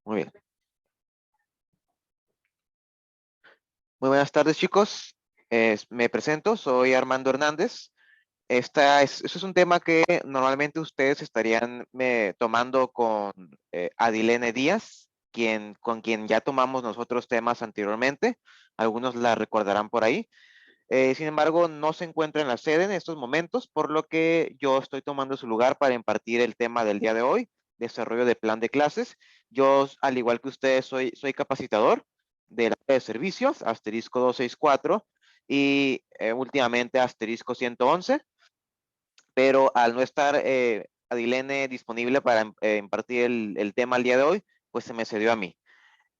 Muy bien. Muy buenas tardes, chicos. Me presento, soy Armando Hernández. Eso es un tema que normalmente ustedes estarían tomando con Adilene Díaz, con quien ya tomamos nosotros temas anteriormente. Algunos la recordarán por ahí. Sin embargo, no se encuentra en la sede en estos momentos, por lo que yo estoy tomando su lugar para impartir el tema del día de hoy, desarrollo de plan de clases. Yo, al igual que ustedes, soy capacitador del área de servicios, asterisco 264, y últimamente asterisco 111, pero al no estar Adilene disponible para impartir el tema el día de hoy, pues se me cedió a mí.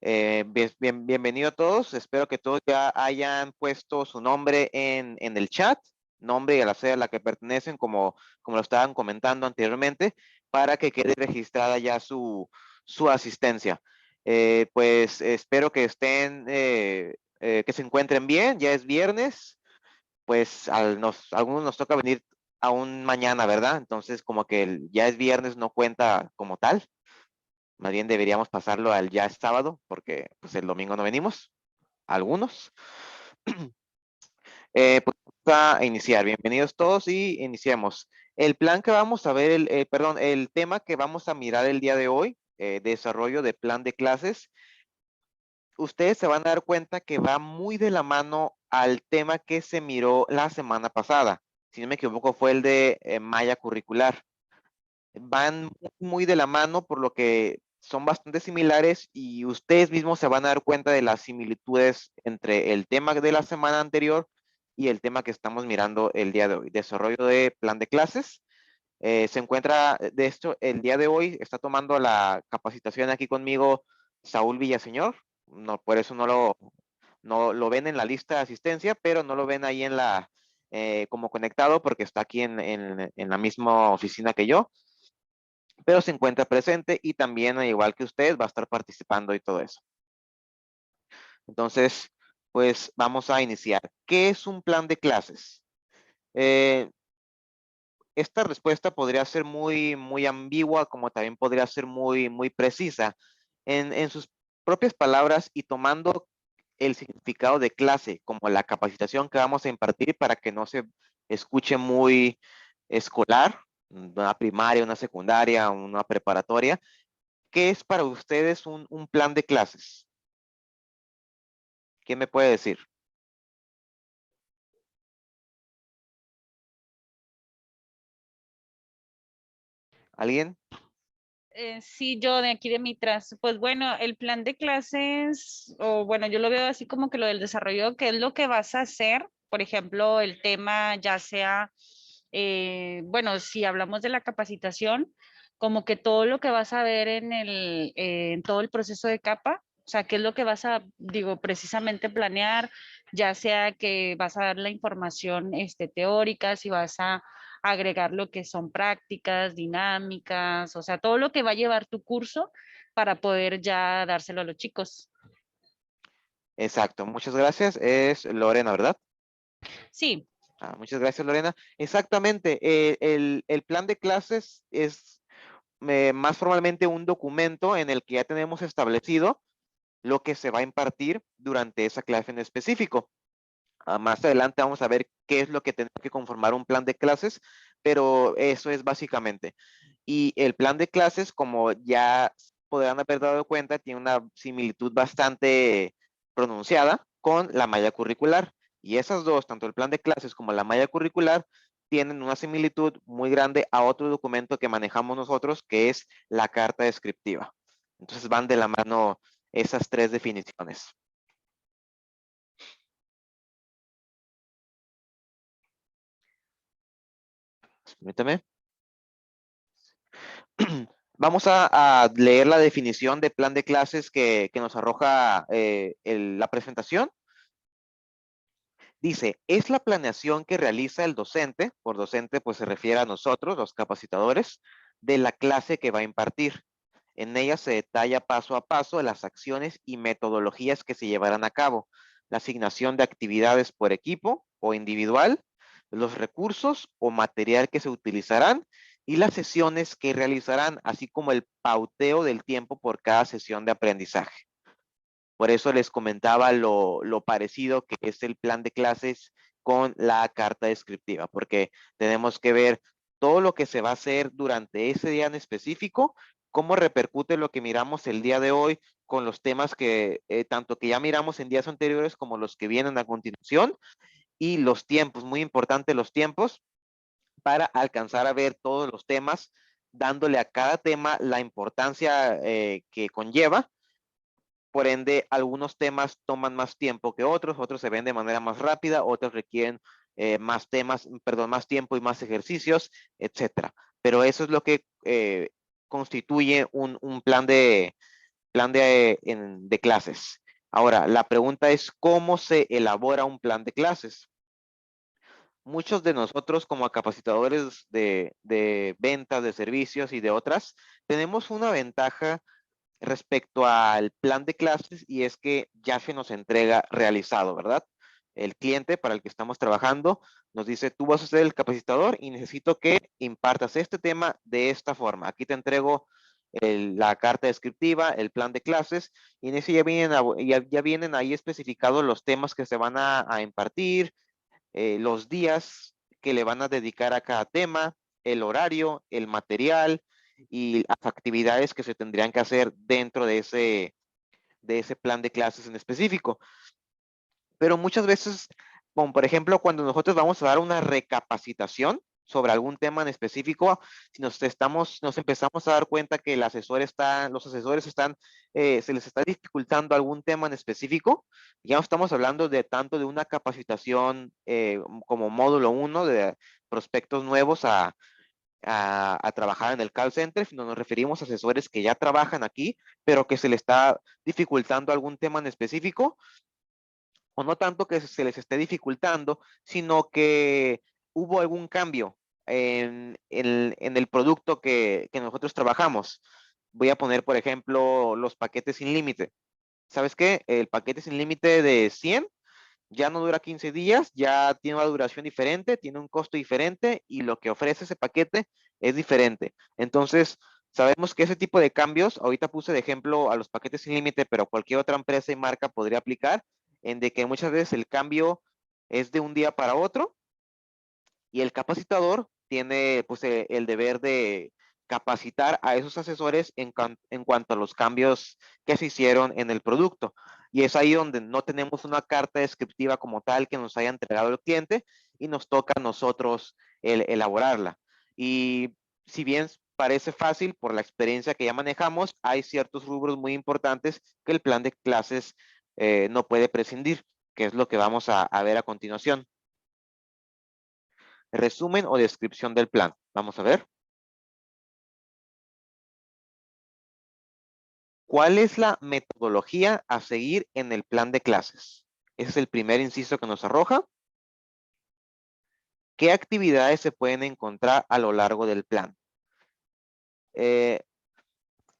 Bienvenido a todos. Espero que todos ya hayan puesto su nombre en el chat, nombre y a la sede a la que pertenecen, como lo estaban comentando anteriormente, para que quede registrada ya su asistencia. Pues espero que que se encuentren bien. Ya es viernes, pues algunos nos toca venir aún mañana, ¿verdad? Entonces, como que ya es viernes, no cuenta como tal. Más bien deberíamos pasarlo al ya es sábado, porque pues el domingo no venimos, algunos. Pues vamos a iniciar. Bienvenidos todos y iniciemos. El plan que vamos a ver, el tema que vamos a mirar el día de hoy, desarrollo de plan de clases, ustedes se van a dar cuenta que va muy de la mano al tema que se miró la semana pasada. Si no me equivoco, fue el de malla curricular. Van muy de la mano, por lo que son bastante similares y ustedes mismos se van a dar cuenta de las similitudes entre el tema de la semana anterior y el tema que estamos mirando el día de hoy, desarrollo de plan de clases. Se encuentra, de esto, el día de hoy está tomando la capacitación aquí conmigo Saúl Villaseñor. No, por eso no lo ven en la lista de asistencia, pero no lo ven ahí como conectado porque está aquí en la misma oficina que yo, pero se encuentra presente y también, al igual que usted, va a estar participando y todo eso. Entonces, pues vamos a iniciar. ¿Qué es un plan de clases? Eh, esta respuesta podría ser muy ambigua, como también podría ser muy precisa. En sus propias palabras y tomando el significado de clase como la capacitación que vamos a impartir para que no se escuche muy escolar, una primaria, una secundaria, una preparatoria. ¿Qué es para ustedes un plan de clases? ¿Quién me puede decir? ¿Alguien? Sí, yo de aquí de Mitras, pues bueno, el plan de clases, o bueno, yo lo veo así como que lo del desarrollo, ¿qué es lo que vas a hacer? Por ejemplo, el tema ya sea, bueno, si hablamos de la capacitación, como que todo lo que vas a ver en todo el proceso de capa, o sea, qué es lo que vas a, digo, precisamente planear, ya sea que vas a dar la información teórica, si vas a agregar lo que son prácticas, dinámicas, o sea, todo lo que va a llevar tu curso para poder ya dárselo a los chicos. Exacto, muchas gracias. Es Lorena, ¿verdad? Sí, Muchas gracias, Lorena. Exactamente. El plan de clases es más formalmente un documento en el que ya tenemos establecido lo que se va a impartir durante esa clase en específico. Más adelante vamos a ver qué es lo que tiene que conformar un plan de clases, pero eso es básicamente. Y el plan de clases, como ya podrán haber dado cuenta, tiene una similitud bastante pronunciada con la malla curricular. Y esas dos, tanto el plan de clases como la malla curricular, tienen una similitud muy grande a otro documento que manejamos nosotros, que es la carta descriptiva. Entonces van de la mano esas tres definiciones. Permítame. Vamos a leer la definición de plan de clases que nos arroja la presentación. Dice, es la planeación que realiza el docente, por docente pues se refiere a nosotros, los capacitadores, de la clase que va a impartir. En ella se detalla paso a paso las acciones y metodologías que se llevarán a cabo, la asignación de actividades por equipo o individual, los recursos o material que se utilizarán y las sesiones que realizarán, así como el pauteo del tiempo por cada sesión de aprendizaje. Por eso les comentaba lo parecido que es el plan de clases con la carta descriptiva, porque tenemos que ver todo lo que se va a hacer durante ese día en específico, cómo repercute lo que miramos el día de hoy con los temas que tanto que ya miramos en días anteriores como los que vienen a continuación, y los tiempos, muy importante los tiempos, para alcanzar a ver todos los temas, dándole a cada tema la importancia que conlleva. Por ende, algunos temas toman más tiempo que otros, otros se ven de manera más rápida, otros requieren más temas, perdón, más tiempo y más ejercicios, etcétera. Pero eso es lo que constituye un plan de clases. Ahora, la pregunta es, ¿cómo se elabora un plan de clases? Muchos de nosotros como capacitadores de ventas, de servicios y de otras, tenemos una ventaja respecto al plan de clases y es que ya se nos entrega realizado, ¿verdad? El cliente para el que estamos trabajando nos dice, tú vas a ser el capacitador y necesito que impartas este tema de esta forma. Aquí te entrego la carta descriptiva, el plan de clases, y en ese ya vienen ahí especificados los temas que se van a impartir, los días que le van a dedicar a cada tema, el horario, el material y las actividades que se tendrían que hacer dentro de ese plan de clases en específico. Pero muchas veces, como por ejemplo, cuando nosotros vamos a dar una recapacitación sobre algún tema en específico, si nos empezamos a dar cuenta que los asesores están, se les está dificultando algún tema en específico, ya no estamos hablando de tanto de una capacitación como módulo 1 de prospectos nuevos a trabajar en el call center, sino nos referimos a asesores que ya trabajan aquí, pero que se les está dificultando algún tema en específico, o no tanto que se les esté dificultando, sino que hubo algún cambio en el producto que nosotros trabajamos. Voy a poner, por ejemplo, los paquetes sin límite. ¿Sabes qué? El paquete sin límite de 100 ya no dura 15 días, ya tiene una duración diferente, tiene un costo diferente y lo que ofrece ese paquete es diferente. Entonces, sabemos que ese tipo de cambios, ahorita puse de ejemplo a los paquetes sin límite, pero cualquier otra empresa y marca podría aplicar, en de que muchas veces el cambio es de un día para otro y el capacitador tiene pues el deber de capacitar a esos asesores en cuanto a los cambios que se hicieron en el producto. Y es ahí donde no tenemos una carta descriptiva como tal que nos haya entregado el cliente y nos toca a nosotros elaborarla. Y si bien parece fácil por la experiencia que ya manejamos, hay ciertos rubros muy importantes que el plan de clases no puede prescindir, que es lo que vamos a ver a continuación. Resumen o descripción del plan. Vamos a ver. ¿Cuál es la metodología a seguir en el plan de clases? Ese es el primer inciso que nos arroja. ¿Qué actividades se pueden encontrar a lo largo del plan? Eh,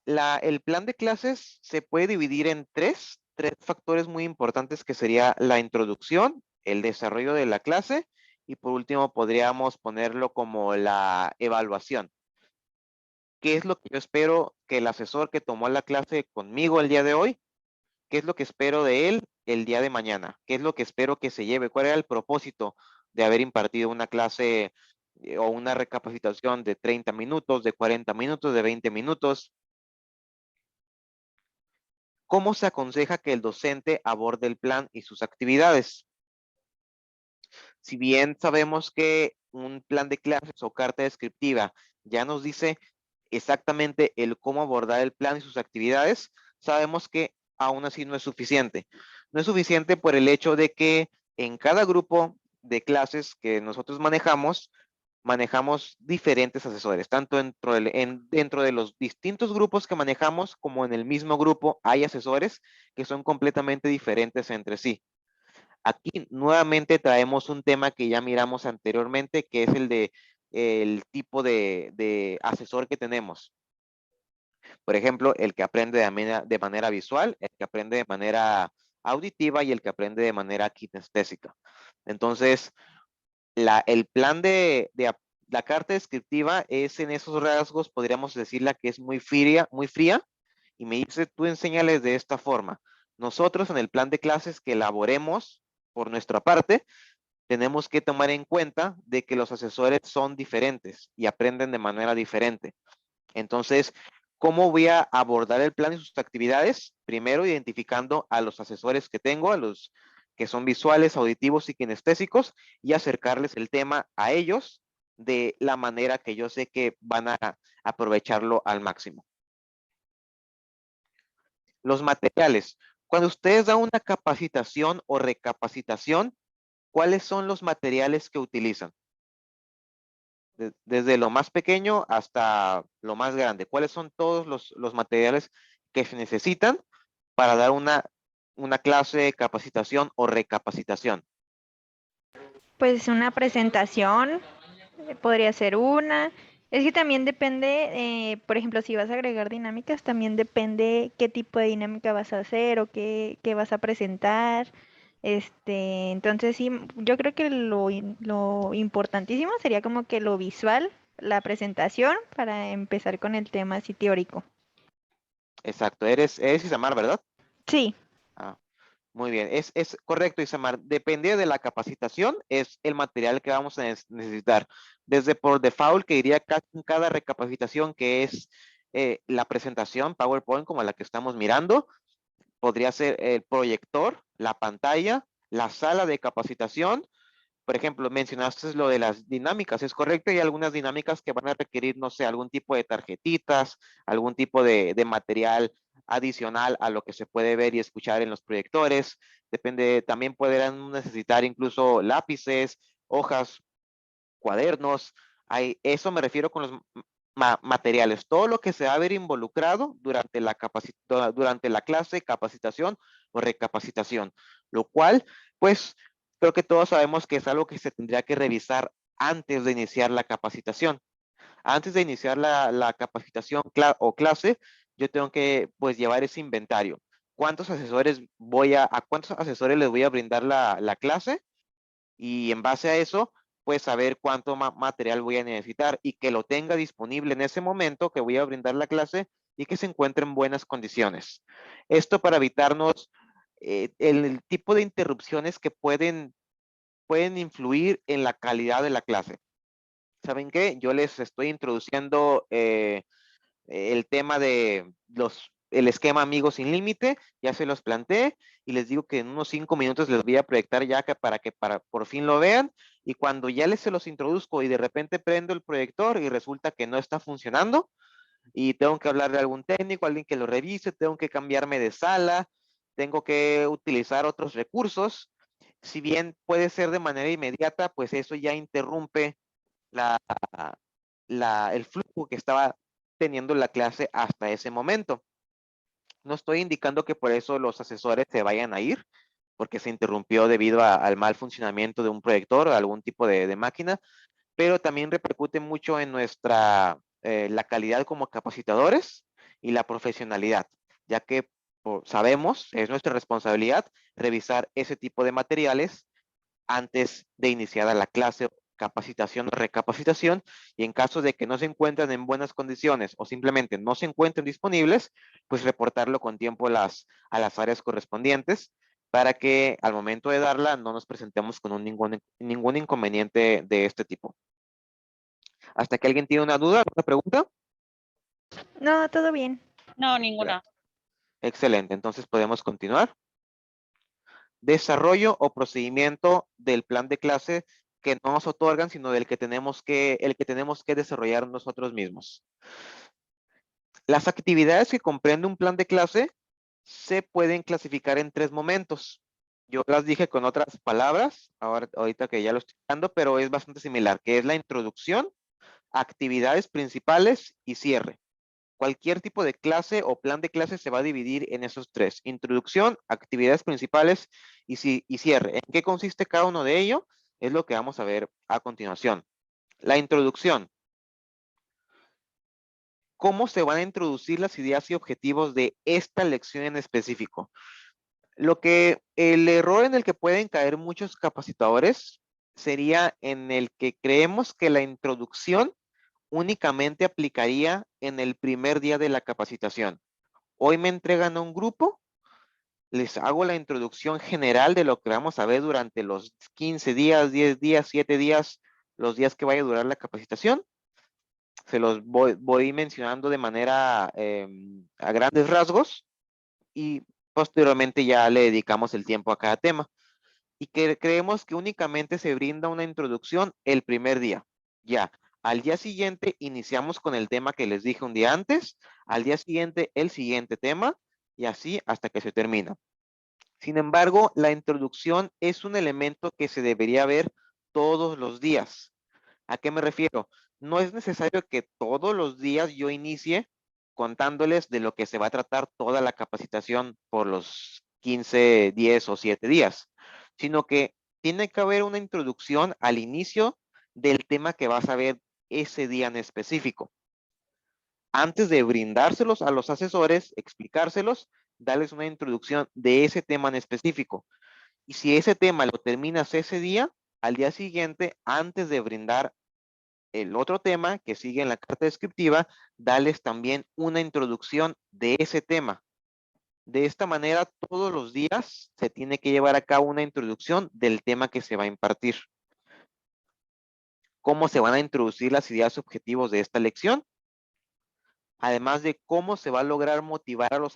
el plan de clases se puede dividir en tres factores muy importantes que sería la introducción, el desarrollo de la clase y por último podríamos ponerlo como la evaluación. ¿Qué es lo que yo espero que el asesor que tomó la clase conmigo el día de hoy, qué es lo que espero de él el día de mañana? ¿Qué es lo que espero que se lleve? ¿Cuál era el propósito de haber impartido una clase o una recapacitación de 30 minutos, de 40 minutos, de 20 minutos? ¿Cómo se aconseja que el docente aborde el plan y sus actividades? Si bien sabemos que un plan de clases o carta descriptiva ya nos dice exactamente el cómo abordar el plan y sus actividades, sabemos que aún así no es suficiente. No es suficiente por el hecho de que en cada grupo de clases que nosotros manejamos diferentes asesores, tanto dentro de los distintos grupos que manejamos como en el mismo grupo hay asesores que son completamente diferentes entre sí. Aquí nuevamente traemos un tema que ya miramos anteriormente, que es el tipo de asesor que tenemos. Por ejemplo, el que aprende de manera visual, el que aprende de manera auditiva y el que aprende de manera kinestésica. Entonces, el plan la carta descriptiva es en esos rasgos, podríamos decirla que es muy fría, y me dice, tú enséñales de esta forma. Nosotros en el plan de clases que elaboremos por nuestra parte, tenemos que tomar en cuenta de que los asesores son diferentes y aprenden de manera diferente. Entonces, ¿cómo voy a abordar el plan y sus actividades? Primero, identificando a los asesores que tengo, a los que son visuales, auditivos y kinestésicos, y acercarles el tema a ellos de la manera que yo sé que van a aprovecharlo al máximo. Los materiales. Cuando ustedes dan una capacitación o recapacitación, ¿cuáles son los materiales que utilizan? Desde lo más pequeño hasta lo más grande. ¿Cuáles son todos los materiales que se necesitan para dar una clase de capacitación o recapacitación? Pues una presentación, podría ser una. Es que también depende, por ejemplo, si vas a agregar dinámicas, también depende qué tipo de dinámica vas a hacer o qué vas a presentar. Entonces sí, yo creo que lo importantísimo sería como que lo visual, la presentación, para empezar con el tema así teórico. Exacto, eres Isamar, ¿verdad? Sí, Ah, muy bien, es correcto, Isamar. Depende de la capacitación, es el material que vamos a necesitar. Desde por default, que diría en cada recapacitación, que es la presentación PowerPoint como la que estamos mirando, podría ser el proyector, la pantalla, la sala de capacitación. Por ejemplo, mencionaste lo de las dinámicas, es correcto, hay algunas dinámicas que van a requerir, no sé, algún tipo de tarjetitas, algún tipo de material adicional a lo que se puede ver y escuchar en los proyectores. Depende, también podrán necesitar incluso lápices, hojas, cuadernos. Eso me refiero con los materiales, todo lo que se va a ver involucrado durante la clase, capacitación o recapacitación, lo cual, pues, creo que todos sabemos que es algo que se tendría que revisar antes de iniciar la capacitación. Antes de iniciar la capacitación o clase, yo tengo que, pues, llevar ese inventario. ¿A cuántos asesores les voy a brindar la clase? Y en base a eso, pues saber cuánto material voy a necesitar y que lo tenga disponible en ese momento que voy a brindar la clase y que se encuentre en buenas condiciones. Esto para evitarnos el tipo de interrupciones que pueden influir en la calidad de la clase. ¿Saben qué? Yo les estoy introduciendo el tema de el esquema Amigos sin Límite, ya se los planteé y les digo que en unos 5 minutos les voy a proyectar ya para que por fin lo vean, y cuando ya les se los introduzco y de repente prendo el proyector y resulta que no está funcionando y tengo que hablarle a algún técnico, alguien que lo revise, tengo que cambiarme de sala, tengo que utilizar otros recursos. Si bien puede ser de manera inmediata, pues eso ya interrumpe la, el flujo que estaba teniendo la clase hasta ese momento. No estoy indicando que por eso los asesores se vayan a ir, porque se interrumpió debido al mal funcionamiento de un proyector o algún tipo de máquina, pero también repercute mucho en la calidad como capacitadores y la profesionalidad, ya que sabemos, es nuestra responsabilidad revisar ese tipo de materiales antes de iniciar la clase, capacitación o recapacitación, y en caso de que no se encuentren en buenas condiciones o simplemente no se encuentren disponibles, pues reportarlo con tiempo a las áreas correspondientes para que al momento de darla no nos presentemos con ningún inconveniente de este tipo. ¿Hasta que alguien tiene una duda, una pregunta? no, todo bien. No, ninguna. Excelente, entonces podemos continuar. Desarrollo o procedimiento del plan de clase que no nos otorgan, sino el que tenemos que desarrollar nosotros mismos. Las actividades que comprende un plan de clase se pueden clasificar en 3 momentos. Yo las dije con otras palabras, ahorita que ya lo estoy dando, pero es bastante similar, que es la introducción, actividades principales y cierre. Cualquier tipo de clase o plan de clase se va a dividir en esos 3: introducción, actividades principales y cierre. ¿En qué consiste cada uno de ellos? Es lo que vamos a ver a continuación. La introducción. ¿Cómo se van a introducir las ideas y objetivos de esta lección en específico? El error en el que pueden caer muchos capacitadores sería en el que creemos que la introducción únicamente aplicaría en el primer día de la capacitación. Hoy me entregan a un grupo, les hago la introducción general de lo que vamos a ver durante los 15 días, 10 días, 7 días, los días que vaya a durar la capacitación. Se los voy mencionando de manera a grandes rasgos y posteriormente ya le dedicamos el tiempo a cada tema. Y que creemos que únicamente se brinda una introducción el primer día. Ya, al día siguiente iniciamos con el tema que les dije un día antes, al día siguiente el siguiente tema y así hasta que se termina. Sin embargo, la introducción es un elemento que se debería ver todos los días. ¿A qué me refiero? No es necesario que todos los días yo inicie contándoles de lo que se va a tratar toda la capacitación por los 15, 10 o 7 días, sino que tiene que haber una introducción al inicio del tema que vas a ver ese día en específico. Antes de brindárselos a los asesores, explicárselos, darles una introducción de ese tema en específico. Y si ese tema lo terminas ese día, al día siguiente, antes de brindar el otro tema que sigue en la carta descriptiva, darles también una introducción de ese tema. De esta manera, todos los días se tiene que llevar a cabo una introducción del tema que se va a impartir. ¿Cómo se van a introducir las ideas objetivos de esta lección? Además de cómo se va a lograr motivar a los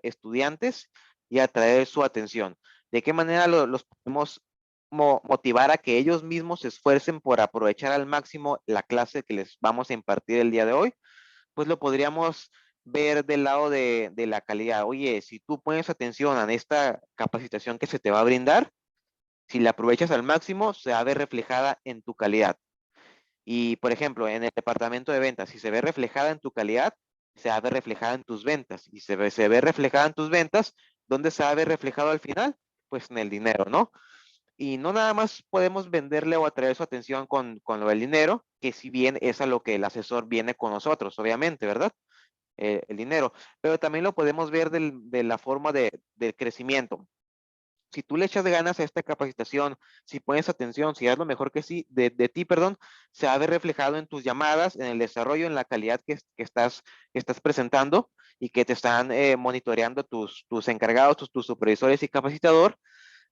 estudiantes y atraer su atención. ¿De qué manera los podemos motivar a que ellos mismos se esfuercen por aprovechar al máximo la clase que les vamos a impartir el día de hoy? Pues lo podríamos ver del lado de la calidad. Oye, si tú pones atención a esta capacitación que se te va a brindar, si la aprovechas al máximo, se va a ver reflejada en tu calidad. Y, por ejemplo, en el departamento de ventas, si se ve reflejada en tu calidad, se va a ver reflejada en tus ventas. Y se ve reflejada en tus ventas, ¿dónde se va a ver reflejado al final? Pues en el dinero, ¿no? Y no nada más podemos venderle o atraer su atención con lo del dinero, que si bien es a lo que el asesor viene con nosotros, obviamente, ¿verdad? El dinero. Pero también lo podemos ver de la forma del crecimiento. Si tú le echas ganas a esta capacitación, si pones atención, si das lo mejor que sí, de ti, perdón, se va a ver reflejado en tus llamadas, en el desarrollo, en la calidad que estás presentando y que te están monitoreando tus encargados, tus supervisores y capacitador,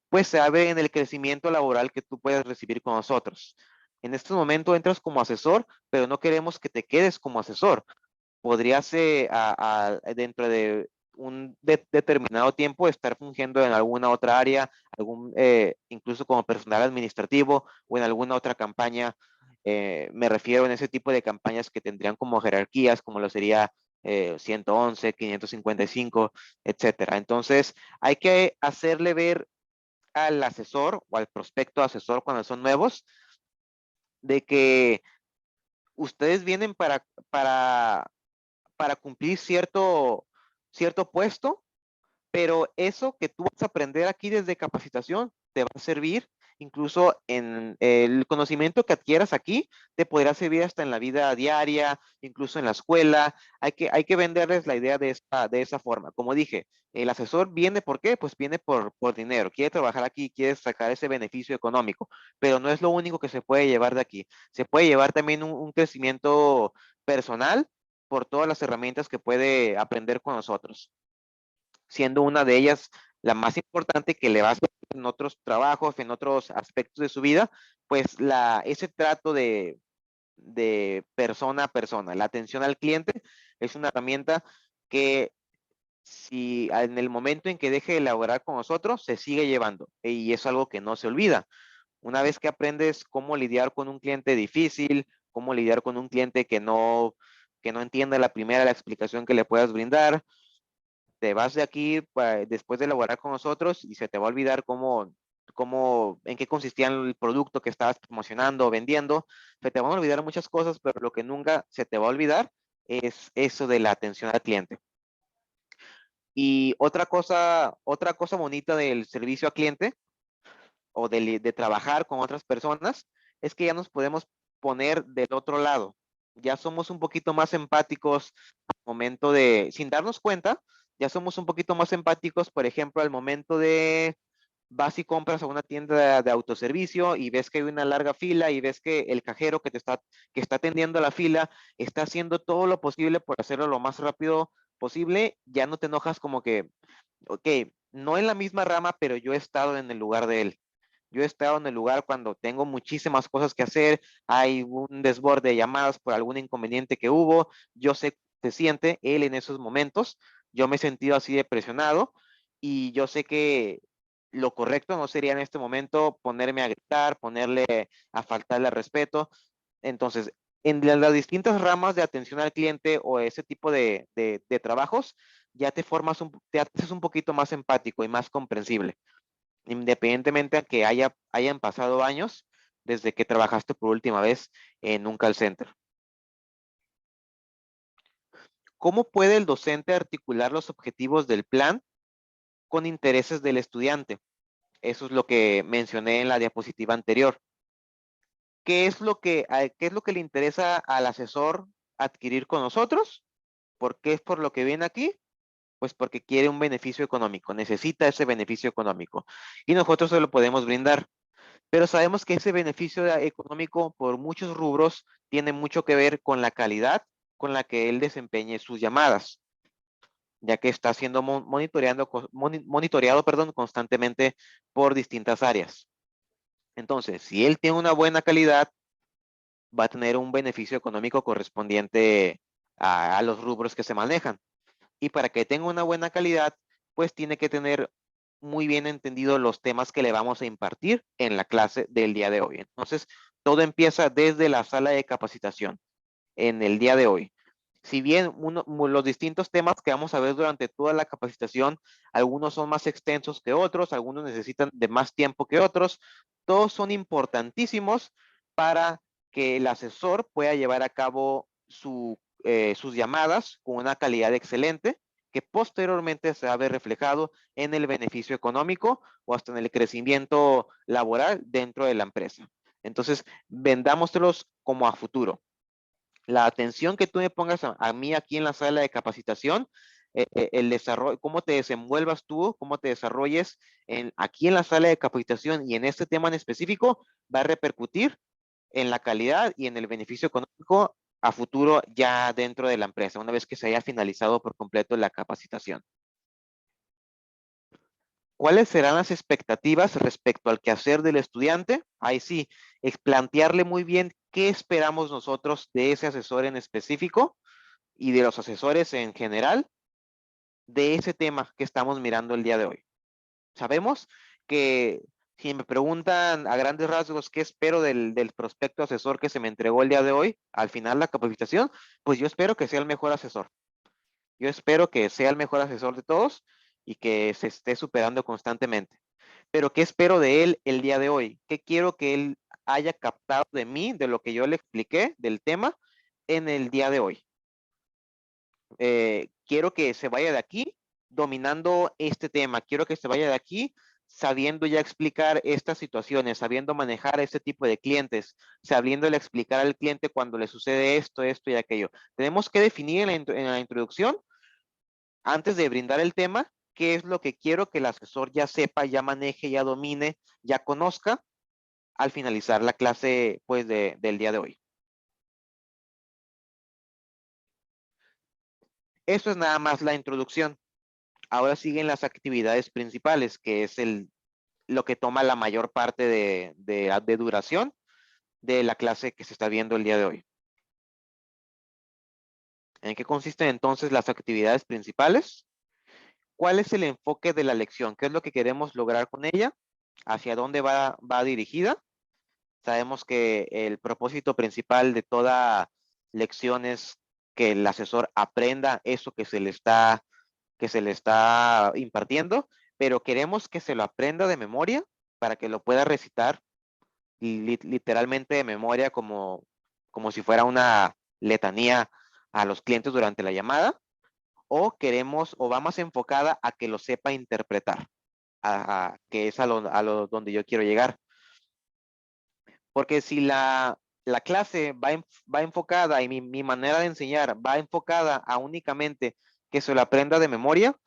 pues se va a ver en el crecimiento laboral que tú puedes recibir con nosotros. En este momento entras como asesor, pero no queremos que te quedes como asesor. Podrías dentro de un determinado tiempo estar fungiendo en alguna otra área, incluso como personal administrativo o en alguna otra campaña. Me refiero en ese tipo de campañas que tendrían como jerarquías, como lo sería 111, 555, etcétera. Entonces, hay que hacerle ver al asesor o al prospecto asesor cuando son nuevos de que ustedes vienen para cumplir cierto puesto, pero eso que tú vas a aprender aquí desde capacitación te va a servir, incluso en el conocimiento que adquieras aquí, te podrá servir hasta en la vida diaria, incluso en la escuela. Hay que venderles la idea de esa forma. Como dije, el asesor viene, ¿por qué? Pues viene por dinero, quiere trabajar aquí, quiere sacar ese beneficio económico, pero no es lo único que se puede llevar de aquí. Se puede llevar también un crecimiento personal por todas las herramientas que puede aprender con nosotros, siendo una de ellas la más importante que le va a hacer en otros trabajos, en otros aspectos de su vida, pues ese trato de persona a persona. La atención al cliente es una herramienta que si en el momento en que deje de elaborar con nosotros, se sigue llevando y es algo que no se olvida. Una vez que aprendes cómo lidiar con un cliente difícil, cómo lidiar con un cliente que no entienda la primera la explicación que le puedas brindar, te vas de aquí después de elaborar con nosotros y se te va a olvidar en qué consistía el producto que estabas promocionando o vendiendo. Se te van a olvidar muchas cosas, pero lo que nunca se te va a olvidar es eso de la atención al cliente. Y otra cosa bonita del servicio al cliente o de trabajar con otras personas es que ya nos podemos poner del otro lado. Ya somos un poquito más empáticos al momento sin darnos cuenta, ya somos un poquito más empáticos, por ejemplo, al momento vas y compras a una tienda de autoservicio y ves que hay una larga fila y ves que el cajero que está atendiendo la fila está haciendo todo lo posible por hacerlo lo más rápido posible, ya no te enojas como que, ok, no en la misma rama, pero yo he estado en el lugar de él. Yo he estado en el lugar cuando tengo muchísimas cosas que hacer, hay un desborde de llamadas por algún inconveniente que hubo, yo sé que se siente él en esos momentos, yo me he sentido así de presionado y yo sé que lo correcto no sería en este momento ponerme a gritar, ponerle a faltarle al respeto. Entonces, en las distintas ramas de atención al cliente o ese tipo de trabajos, ya te haces un poquito más empático y más comprensible independientemente a que hayan pasado años desde que trabajaste por última vez en un call center. ¿Cómo puede el docente articular los objetivos del plan con intereses del estudiante? Eso es lo que mencioné en la diapositiva anterior. ¿Qué es lo que le interesa al asesor adquirir con nosotros? ¿Por qué es por lo que viene aquí? Pues porque quiere un beneficio económico, necesita ese beneficio económico. Y nosotros se lo podemos brindar. Pero sabemos que ese beneficio económico por muchos rubros tiene mucho que ver con la calidad con la que él desempeñe sus llamadas, ya que está siendo monitoreado, perdón, constantemente por distintas áreas. Entonces, si él tiene una buena calidad, va a tener un beneficio económico correspondiente a los rubros que se manejan. Y para que tenga una buena calidad, pues tiene que tener muy bien entendido los temas que le vamos a impartir en la clase del día de hoy. Entonces, todo empieza desde la sala de capacitación en el día de hoy. Si bien los distintos temas que vamos a ver durante toda la capacitación, algunos son más extensos que otros, algunos necesitan de más tiempo que otros, todos son importantísimos para que el asesor pueda llevar a cabo sus llamadas con una calidad excelente que posteriormente se va a ver reflejado en el beneficio económico o hasta en el crecimiento laboral dentro de la empresa. Entonces, vendámoselos como a futuro. La atención que tú me pongas a mí aquí en la sala de capacitación, el desarrollo, cómo te desenvuelvas tú, cómo te desarrolles aquí en la sala de capacitación y en este tema en específico, va a repercutir en la calidad y en el beneficio económico a futuro ya dentro de la empresa, una vez que se haya finalizado por completo la capacitación. ¿Cuáles serán las expectativas respecto al quehacer del estudiante? Ahí sí, es plantearle muy bien qué esperamos nosotros de ese asesor en específico y de los asesores en general de ese tema que estamos mirando el día de hoy. Sabemos que si me preguntan a grandes rasgos qué espero del prospecto asesor que se me entregó el día de hoy, al final la capacitación, pues yo espero que sea el mejor asesor. Yo espero que sea el mejor asesor de todos y que se esté superando constantemente. Pero ¿qué espero de él el día de hoy? ¿Qué quiero que él haya captado de mí, de lo que yo le expliqué del tema en el día de hoy? Quiero que se vaya de aquí dominando este tema. Quiero que se vaya de aquí sabiendo ya explicar estas situaciones, sabiendo manejar este tipo de clientes, sabiéndole explicar al cliente cuando le sucede esto, esto y aquello. Tenemos que definir en la introducción, antes de brindar el tema, qué es lo que quiero que el asesor ya sepa, ya maneje, ya domine, ya conozca al finalizar la clase pues del día de hoy. Eso es nada más la introducción. Ahora siguen las actividades principales, que es lo que toma la mayor parte de duración de la clase que se está viendo el día de hoy. ¿En qué consisten entonces las actividades principales? ¿Cuál es el enfoque de la lección? ¿Qué es lo que queremos lograr con ella? ¿Hacia dónde va dirigida? Sabemos que el propósito principal de toda lección es que el asesor aprenda eso que se le está impartiendo, pero queremos que se lo aprenda de memoria para que lo pueda recitar literalmente de memoria como si fuera una letanía a los clientes durante la llamada, o va más enfocada a que lo sepa interpretar, que es a lo donde yo quiero llegar. Porque si la clase va enfocada y mi manera de enseñar va enfocada a únicamente que se lo aprenda de memoria,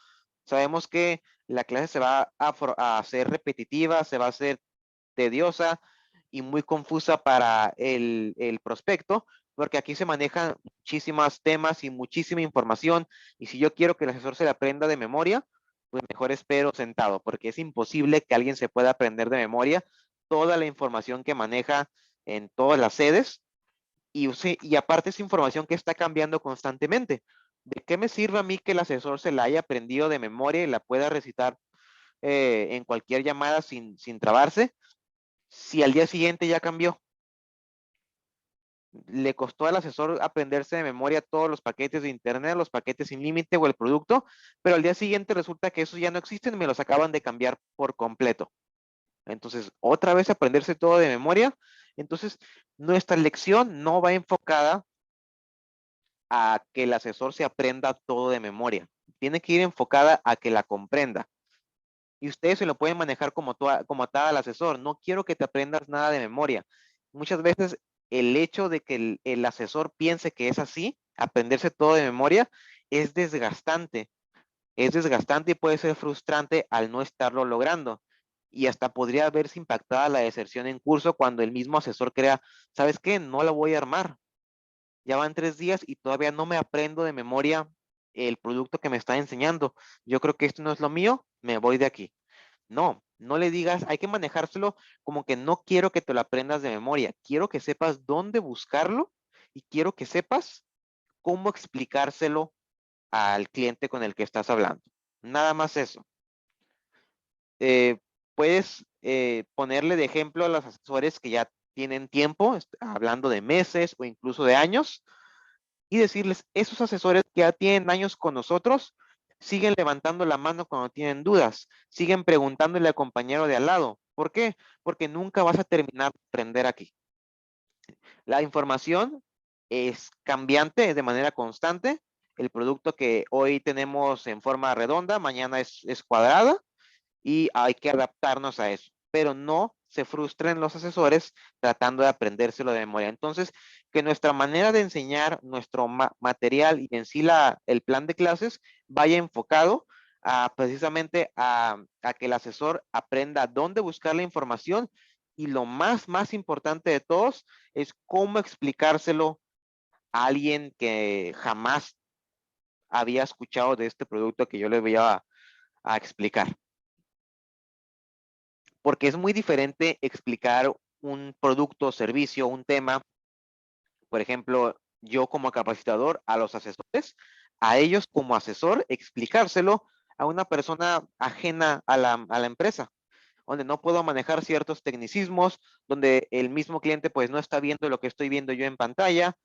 sabemos que la clase se va a hacer repetitiva, se va a hacer tediosa y muy confusa para el prospecto, porque aquí se manejan muchísimos temas y muchísima información, y si yo quiero que el asesor se la aprenda de memoria, pues mejor espero sentado, porque es imposible que alguien se pueda aprender de memoria toda la información que maneja en todas las sedes, y aparte es información que está cambiando constantemente. ¿De qué me sirve a mí que el asesor se la haya aprendido de memoria y la pueda recitar en cualquier llamada sin trabarse, si al día siguiente ya cambió? Le costó al asesor aprenderse de memoria todos los paquetes de internet, los paquetes sin límite o el producto, pero al día siguiente resulta que esos ya no existen y me los acaban de cambiar por completo. Entonces, otra vez aprenderse todo de memoria. Entonces, nuestra lección no va enfocada a que el asesor se aprenda todo de memoria. Tiene que ir enfocada a que la comprenda. Y ustedes se lo pueden manejar como tal al asesor. No quiero que te aprendas nada de memoria. Muchas veces el hecho de que el asesor piense que es así, aprenderse todo de memoria, es desgastante. Es desgastante y puede ser frustrante al no estarlo logrando. Y hasta podría verse impactada la deserción en curso cuando el mismo asesor crea, ¿sabes qué? No la voy a armar. Ya van 3 días y todavía no me aprendo de memoria el producto que me está enseñando. Yo creo que esto no es lo mío, me voy de aquí. No, no le digas, hay que manejárselo como que no quiero que te lo aprendas de memoria, quiero que sepas dónde buscarlo y quiero que sepas cómo explicárselo al cliente con el que estás hablando. Nada más eso. Eh, puedes ponerle de ejemplo a los asesores que ya tienen tiempo, hablando de meses o incluso de años, y decirles, esos asesores que ya tienen años con nosotros, siguen levantando la mano cuando tienen dudas, siguen preguntándole al compañero de al lado. ¿Por qué? Porque nunca vas a terminar de aprender aquí. La información es cambiante de manera constante. El producto que hoy tenemos en forma redonda, mañana es cuadrada y hay que adaptarnos a eso. Pero no se frustren los asesores tratando de aprendérselo de memoria. Entonces, que nuestra manera de enseñar, nuestro material y en sí el plan de clases vaya enfocado precisamente a que el asesor aprenda dónde buscar la información y lo más importante de todos es cómo explicárselo a alguien que jamás había escuchado de este producto que yo le voy a explicar. Porque es muy diferente explicar un producto, servicio, un tema, por ejemplo, yo como capacitador a los asesores, a ellos como asesor, explicárselo a una persona ajena a la empresa, donde no puedo manejar ciertos tecnicismos, donde el mismo cliente pues no está viendo lo que estoy viendo yo en pantalla,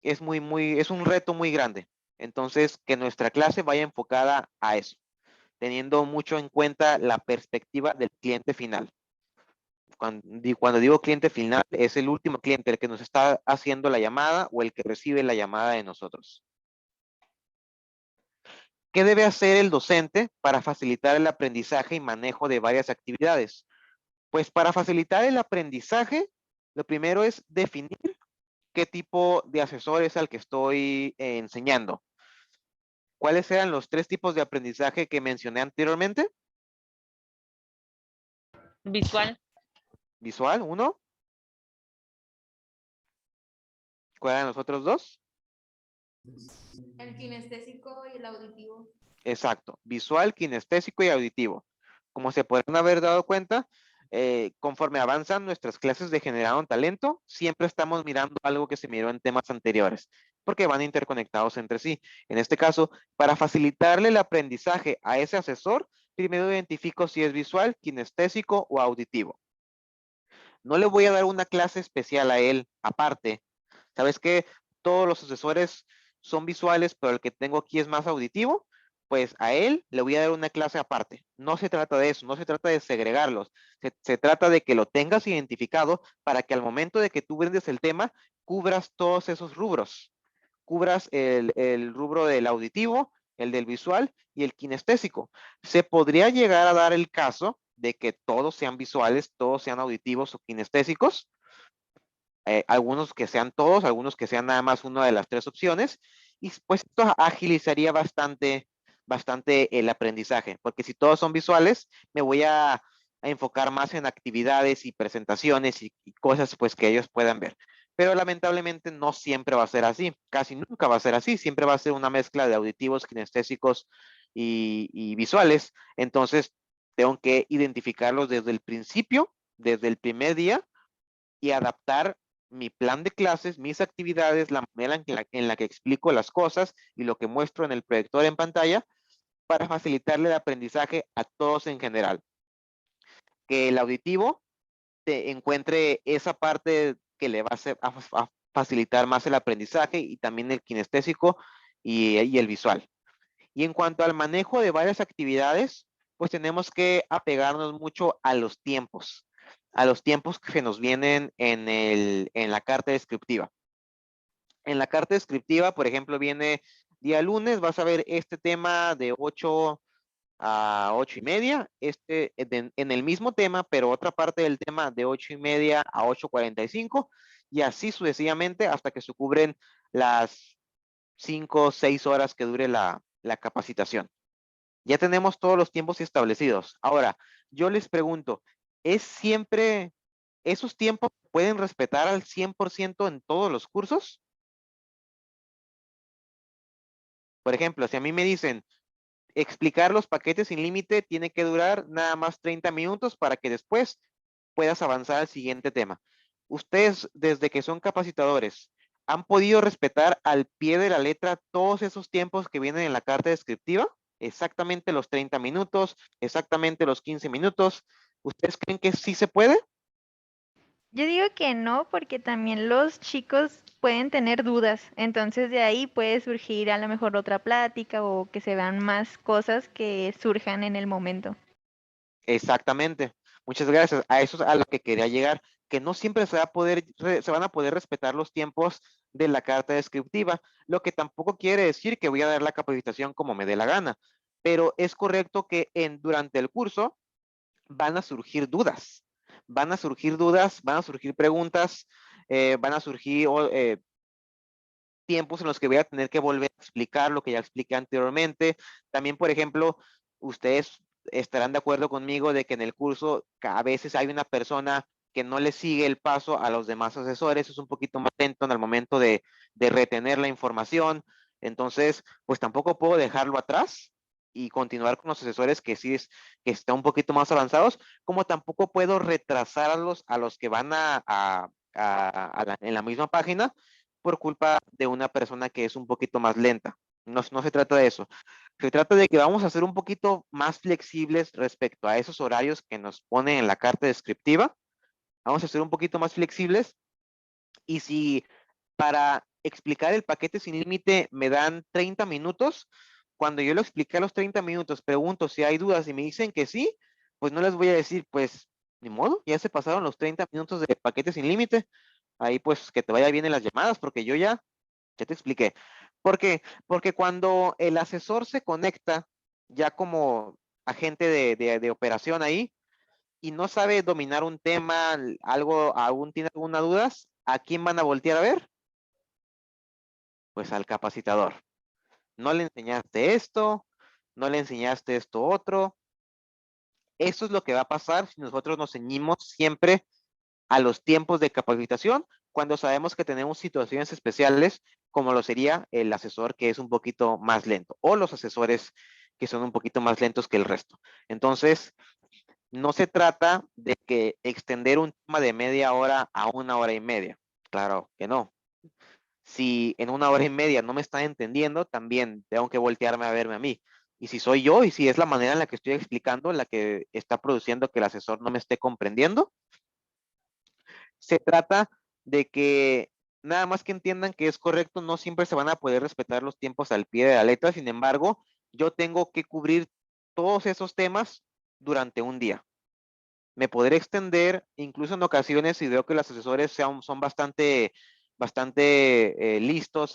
es es un reto muy grande. Entonces, que nuestra clase vaya enfocada a eso, teniendo mucho en cuenta la perspectiva del cliente final. Cuando digo cliente final, es el último cliente, el que nos está haciendo la llamada o el que recibe la llamada de nosotros. ¿Qué debe hacer el docente para facilitar el aprendizaje y manejo de varias actividades? Pues para facilitar el aprendizaje, lo primero es definir qué tipo de asesor es al que estoy enseñando. ¿Cuáles eran los 3 tipos de aprendizaje que mencioné anteriormente? Visual. Visual, 1. ¿Cuáles eran los otros 2? El kinestésico y el auditivo. Exacto, visual, kinestésico y auditivo. Como se podrán haber dado cuenta, conforme avanzan nuestras clases de generado talento, siempre estamos mirando algo que se miró en temas anteriores, porque van interconectados entre sí. En este caso, para facilitarle el aprendizaje a ese asesor, primero identifico si es visual, kinestésico o auditivo. No le voy a dar una clase especial a él aparte. ¿Sabes qué? Todos los asesores son visuales, pero el que tengo aquí es más auditivo. Pues a él le voy a dar una clase aparte. No se trata de eso, no se trata de segregarlos. Se trata de que lo tengas identificado para que al momento de que tú brindes el tema, cubras todos esos rubros. Cubras el rubro del auditivo, el del visual y el kinestésico. Se podría llegar a dar el caso de que todos sean visuales, todos sean auditivos o kinestésicos, algunos que sean todos, algunos que sean nada más una de las 3 opciones, y pues esto agilizaría bastante bastante el aprendizaje, porque si todos son visuales, me voy a enfocar más en actividades y presentaciones y cosas pues que ellos puedan ver. Pero lamentablemente no siempre va a ser así, casi nunca va a ser así, siempre va a ser una mezcla de auditivos, kinestésicos y visuales. Entonces, tengo que identificarlos desde el principio, desde el primer día, y adaptar mi plan de clases, mis actividades, la manera en la que explico las cosas y lo que muestro en el proyector en pantalla para facilitarle el aprendizaje a todos en general. Que el auditivo te encuentre esa parte que le va a facilitar más el aprendizaje y también el kinestésico y el visual. Y en cuanto al manejo de varias actividades, pues tenemos que apegarnos mucho a los tiempos que se nos vienen en la carta descriptiva. En la carta descriptiva, por ejemplo, viene día lunes, vas a ver este tema de 8 a 8:30, en el mismo tema, pero otra parte del tema de 8:30 a 8:45, y así sucesivamente hasta que se cubren las 5 o 6 horas que dure la capacitación. Ya tenemos todos los tiempos establecidos. Ahora, yo les pregunto, ¿es siempre, esos tiempos pueden respetar al 100% en todos los cursos? Por ejemplo, si a mí me dicen, explicar los paquetes sin límite tiene que durar nada más 30 minutos para que después puedas avanzar al siguiente tema. Ustedes, desde que son capacitadores, ¿han podido respetar al pie de la letra todos esos tiempos que vienen en la carta descriptiva? Exactamente los 30 minutos, exactamente los 15 minutos. ¿Ustedes creen que sí se puede? Yo digo que no, porque también los chicos pueden tener dudas, entonces de ahí puede surgir a lo mejor otra plática o que se vean más cosas que surjan en el momento. Exactamente. Muchas gracias. A eso es a lo que quería llegar, que no siempre se van a poder respetar los tiempos de la carta descriptiva, lo que tampoco quiere decir que voy a dar la capacitación como me dé la gana, pero es correcto que durante el curso van a surgir dudas, van a surgir preguntas, van a surgir tiempos en los que voy a tener que volver a explicar lo que ya expliqué anteriormente. También, por ejemplo, ustedes estarán de acuerdo conmigo de que en el curso a veces hay una persona que no le sigue el paso a los demás asesores, es un poquito más lento en el momento de retener la información. Entonces, pues tampoco puedo dejarlo atrás y continuar con los asesores que sí que están un poquito más avanzados, como tampoco puedo retrasarlos a los que van en la misma página por culpa de una persona que es un poquito más lenta. No, no se trata de eso. Se trata de que vamos a ser un poquito más flexibles respecto a esos horarios que nos ponen en la carta descriptiva. Vamos a ser un poquito más flexibles. Y si para explicar el paquete sin límite me dan 30 minutos, cuando yo lo expliqué a los 30 minutos, pregunto si hay dudas y me dicen que sí, pues no les voy a decir, pues, ni modo, ya se pasaron los 30 minutos de paquete sin límite. Ahí pues que te vaya bien en las llamadas, porque yo ya te expliqué. ¿Por qué? Porque cuando el asesor se conecta ya como agente de operación ahí y no sabe dominar un tema, aún tiene alguna duda, ¿a quién van a voltear a ver? Pues al capacitador. No le enseñaste esto, no le enseñaste esto otro. Eso es lo que va a pasar si nosotros nos ceñimos siempre a los tiempos de capacitación cuando sabemos que tenemos situaciones especiales como lo sería el asesor que es un poquito más lento o los asesores que son un poquito más lentos que el resto. Entonces, no se trata de que extender un tema de media hora a 1 hora y media. Claro que no. Si en 1 hora y media no me están entendiendo, también tengo que voltearme a verme a mí. Y si soy yo y si es la manera en la que estoy explicando, la que está produciendo que el asesor no me esté comprendiendo, se trata de que nada más que entiendan que es correcto, no siempre se van a poder respetar los tiempos al pie de la letra, sin embargo, yo tengo que cubrir todos esos temas durante un día. Me podré extender, incluso en ocasiones, si veo que los asesores son bastante listos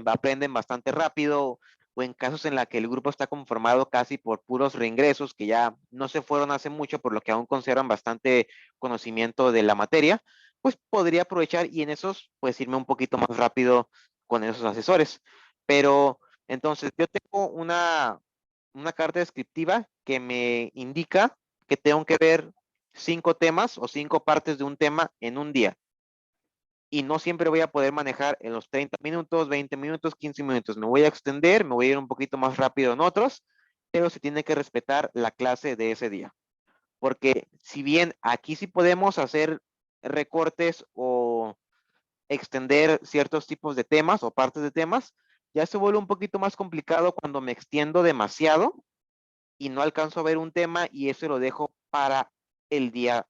aprenden bastante rápido, o en casos en la que el grupo está conformado casi por puros reingresos que ya no se fueron hace mucho, por lo que aún conservan bastante conocimiento de la materia, pues podría aprovechar y en esos, pues irme un poquito más rápido con esos asesores. Pero entonces yo tengo una carta descriptiva que me indica que tengo que ver 5 temas o 5 partes de un tema en un día. Y no siempre voy a poder manejar en los 30 minutos, 20 minutos, 15 minutos. Me voy a extender, me voy a ir un poquito más rápido en otros, pero se tiene que respetar la clase de ese día. Porque si bien aquí sí podemos hacer recortes o extender ciertos tipos de temas o partes de temas, ya se vuelve un poquito más complicado cuando me extiendo demasiado y no alcanzo a ver un tema y eso lo dejo para el día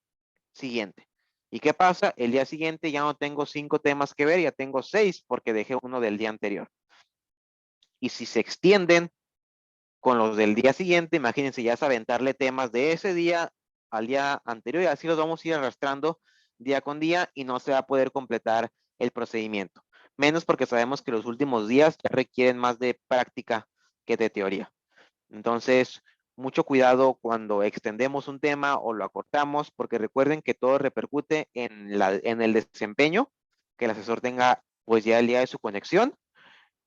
siguiente. ¿Y qué pasa? El día siguiente ya no tengo 5 temas que ver, ya tengo 6 porque dejé uno del día anterior. Y si se extienden con los del día siguiente, imagínense, ya es aventarle temas de ese día al día anterior y así los vamos a ir arrastrando día con día y no se va a poder completar el procedimiento. Menos porque sabemos que los últimos días ya requieren más de práctica que de teoría. Entonces, mucho cuidado cuando extendemos un tema o lo acortamos, porque recuerden que todo repercute en el desempeño que el asesor tenga pues ya el día de su conexión.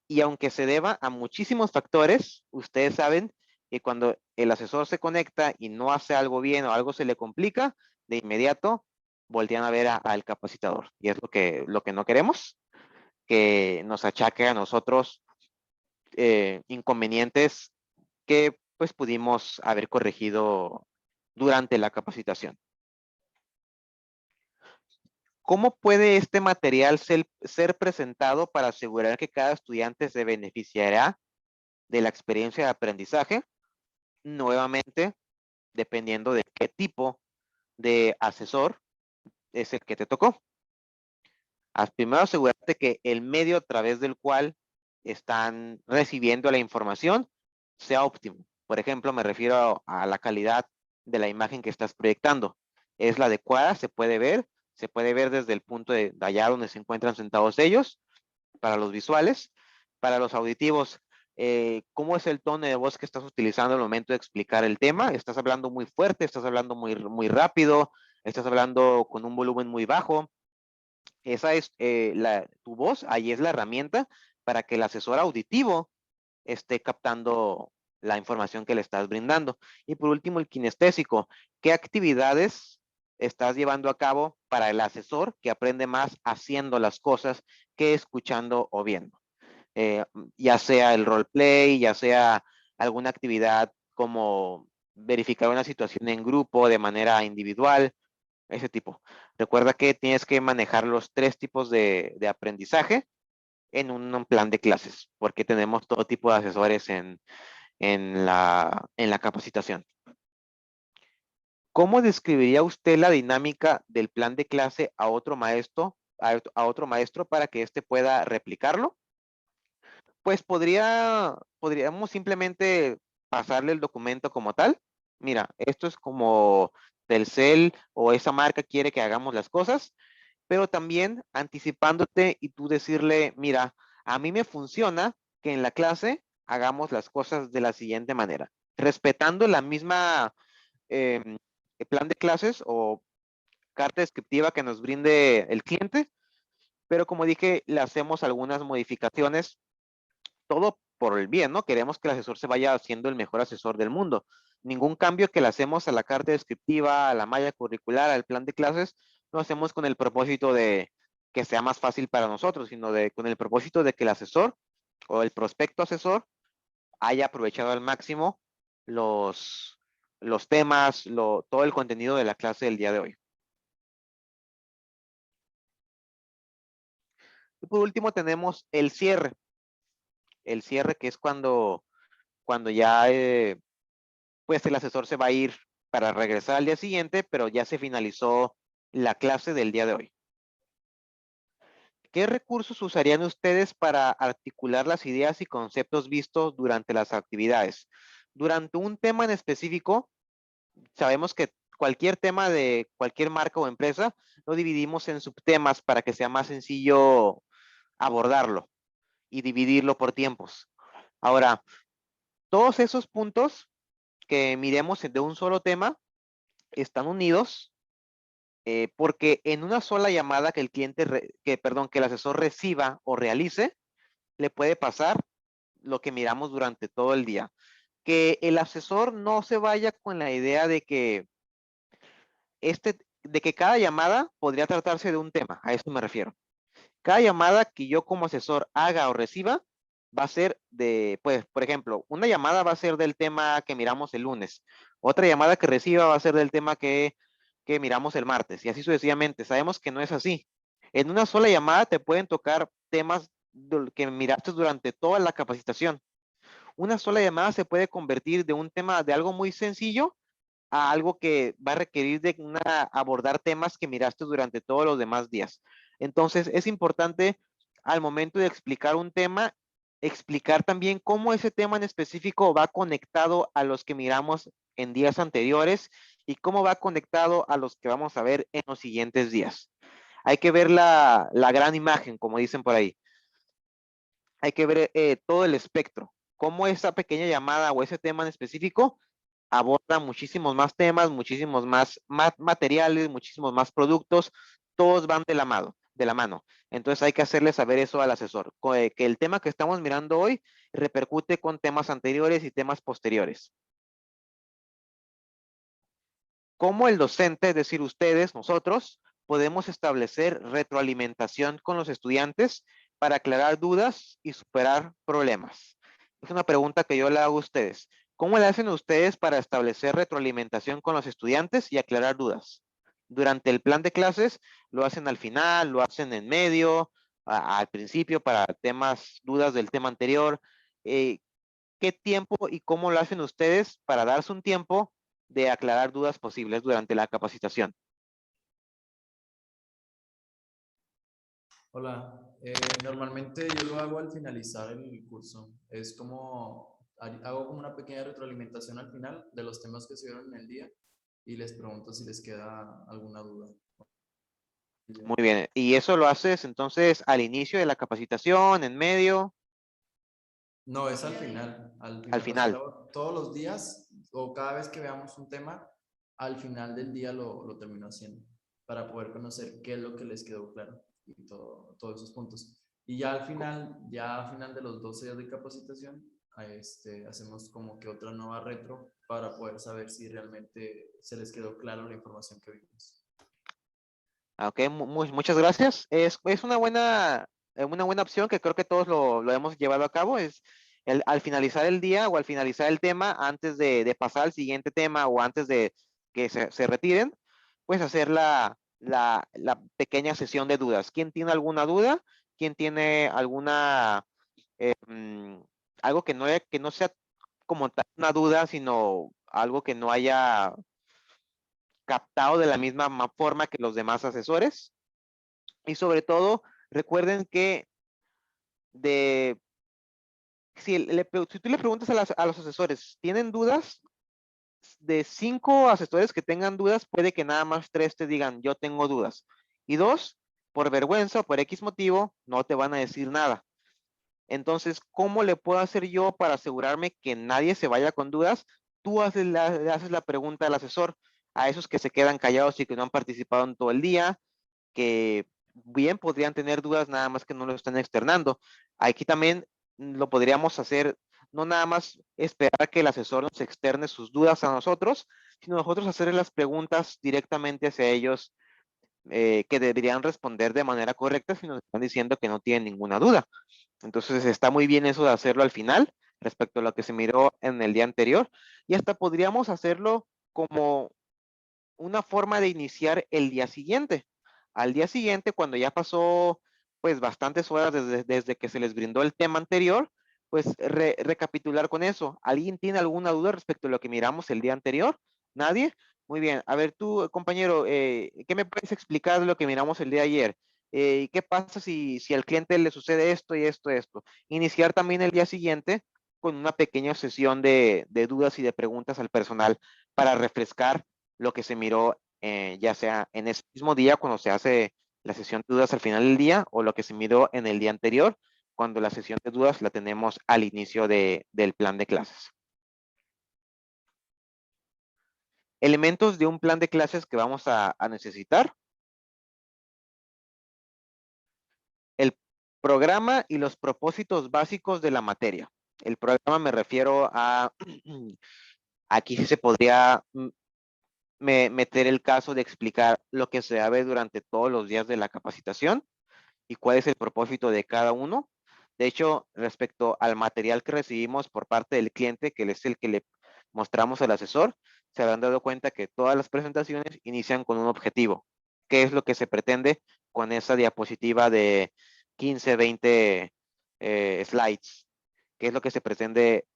Y aunque se deba a muchísimos factores, ustedes saben que cuando el asesor se conecta y no hace algo bien o algo se le complica, de inmediato voltean a ver al capacitador. Y es lo que no queremos, que nos achaque a nosotros inconvenientes que pues pudimos haber corregido durante la capacitación. ¿Cómo puede este material ser presentado para asegurar que cada estudiante se beneficiará de la experiencia de aprendizaje? Nuevamente, dependiendo de qué tipo de asesor es el que te tocó. Primero asegurarte que el medio a través del cual están recibiendo la información sea óptimo. Por ejemplo, me refiero a la calidad de la imagen que estás proyectando. ¿Es la adecuada? Se puede ver desde el punto de allá donde se encuentran sentados ellos, para los visuales. Para los auditivos, ¿cómo es el tono de voz que estás utilizando al momento de explicar el tema? ¿Estás hablando muy fuerte? ¿Estás hablando muy rápido? ¿Estás hablando con un volumen muy bajo? Esa es tu voz, ahí es la herramienta para que el asesor auditivo esté captando la información que le estás brindando. Y por último, el kinestésico. ¿Qué actividades estás llevando a cabo para el asesor que aprende más haciendo las cosas que escuchando o viendo? Ya sea el roleplay, ya sea alguna actividad como verificar una situación en grupo de manera individual, ese tipo. Recuerda que tienes que manejar los 3 tipos de aprendizaje en un plan de clases, porque tenemos todo tipo de asesores en la capacitación. ¿Cómo describiría usted la dinámica del plan de clase a otro maestro, para que éste pueda replicarlo? Pues podríamos simplemente pasarle el documento como tal. Mira, esto es como Telcel o esa marca quiere que hagamos las cosas, pero también anticipándote y tú decirle, mira, a mí me funciona que en la clase hagamos las cosas de la siguiente manera, respetando la misma plan de clases o carta descriptiva que nos brinde el cliente, pero como dije, le hacemos algunas modificaciones, todo por el bien, ¿no? Queremos que el asesor se vaya haciendo el mejor asesor del mundo. Ningún cambio que le hacemos a la carta descriptiva, a la malla curricular, al plan de clases, lo hacemos con el propósito de que sea más fácil para nosotros, sino con el propósito de que el asesor o el prospecto asesor haya aprovechado al máximo los temas, todo el contenido de la clase del día de hoy. Y por último tenemos el cierre. El cierre que es cuando ya pues el asesor se va a ir para regresar al día siguiente, pero ya se finalizó la clase del día de hoy. ¿Qué recursos usarían ustedes para articular las ideas y conceptos vistos durante las actividades? Durante un tema en específico, sabemos que cualquier tema de cualquier marca o empresa lo dividimos en subtemas para que sea más sencillo abordarlo y dividirlo por tiempos. Ahora, todos esos puntos que miremos de un solo tema están unidos porque en una sola llamada que que el asesor reciba o realice, le puede pasar lo que miramos durante todo el día, que el asesor no se vaya con la idea de que cada llamada podría tratarse de un tema, a eso me refiero. Cada llamada que yo como asesor haga o reciba va a ser pues, por ejemplo, una llamada va a ser del tema que miramos el lunes, otra llamada que reciba va a ser del tema que miramos el martes, y así sucesivamente. Sabemos que no es así. En una sola llamada te pueden tocar temas que miraste durante toda la capacitación. Una sola llamada se puede convertir de un tema, de algo muy sencillo, a algo que va a requerir de abordar temas que miraste durante todos los demás días. Entonces, es importante al momento de explicar un tema, explicar también cómo ese tema en específico va conectado a los que miramos en días anteriores y cómo va conectado a los que vamos a ver en los siguientes días. Hay que ver la gran imagen, como dicen por ahí. Hay que ver todo el espectro, cómo esa pequeña llamada o ese tema en específico aborda muchísimos más temas, muchísimos más materiales, muchísimos más productos, todos van de la mano. Entonces hay que hacerle saber eso al asesor, que el tema que estamos mirando hoy repercute con temas anteriores y temas posteriores. ¿Cómo el docente, es decir, ustedes, nosotros, podemos establecer retroalimentación con los estudiantes para aclarar dudas y superar problemas? Es una pregunta que yo le hago a ustedes. ¿Cómo le hacen ustedes para establecer retroalimentación con los estudiantes y aclarar dudas? Durante el plan de clases, lo hacen al final, lo hacen en medio, al principio para temas, dudas del tema anterior. ¿Qué tiempo y cómo lo hacen ustedes para darse un tiempo de aclarar dudas posibles durante la capacitación? Hola, normalmente yo lo hago al finalizar el curso. Es como, hago como una pequeña retroalimentación al final de los temas que se vieron en el día y les pregunto si les queda alguna duda. Muy bien. ¿Y eso lo haces entonces al inicio de la capacitación, en medio? No, es al final. Al O sea, final. todos los días o cada vez que veamos un tema, al final del día lo termino haciendo para poder conocer qué es lo que les quedó claro y todos esos puntos. Y ya al final de los 12 días de capacitación, hacemos como que otra nueva retro para poder saber si realmente se les quedó claro la información que vimos. Ok, muchas gracias. Es una buena opción que creo que todos lo hemos llevado a cabo. Es al finalizar el día o al finalizar el tema, antes de pasar al siguiente tema o antes de que se retiren, pues hacer la pequeña sesión de dudas. ¿Quién tiene alguna duda? ¿Quién tiene mm, algo que no sea como tal una duda, sino algo que no haya captado de la misma forma que los demás asesores? Y sobre todo, recuerden que si tú le preguntas a los asesores, ¿tienen dudas? De 5 asesores que tengan dudas, puede que nada más 3 te digan, yo tengo dudas. Y 2, por vergüenza o por X motivo, no te van a decir nada. Entonces, ¿cómo le puedo hacer yo para asegurarme que nadie se vaya con dudas? Tú le haces la pregunta al asesor, a esos que se quedan callados y que no han participado en todo el día, que bien podrían tener dudas, nada más que no lo están externando. Aquí también lo podríamos hacer, no nada más esperar que el asesor nos externe sus dudas a nosotros, sino nosotros hacerle las preguntas directamente hacia ellos, que deberían responder de manera correcta si nos están diciendo que no tienen ninguna duda. Entonces está muy bien eso de hacerlo al final respecto a lo que se miró en el día anterior, y hasta podríamos hacerlo como una forma de iniciar el día siguiente. Al día siguiente, cuando ya pasó pues bastantes horas desde que se les brindó el tema anterior, pues recapitular con eso. ¿Alguien tiene alguna duda respecto a lo que miramos el día anterior? ¿Nadie? Muy bien. A ver, tú, compañero, ¿qué me puedes explicar de lo que miramos el día de ayer? ¿Qué pasa si al cliente le sucede esto y esto, esto? Iniciar también el día siguiente con una pequeña sesión de dudas y de preguntas al personal para refrescar lo que se miró, ya sea en ese mismo día cuando se hace la sesión de dudas al final del día, o lo que se miró en el día anterior cuando la sesión de dudas la tenemos al inicio del plan de clases. Elementos de un plan de clases que vamos a necesitar: el programa y los propósitos básicos de la materia. El programa me refiero a, aquí sí se podría meter el caso de explicar lo que se ve durante todos los días de la capacitación y cuál es el propósito de cada uno. De hecho, respecto al material que recibimos por parte del cliente, que es el que le mostramos al asesor, se habrán dado cuenta que todas las presentaciones inician con un objetivo. ¿Qué es lo que se pretende con esa diapositiva de 15, 20 slides? ¿Qué es lo que se pretende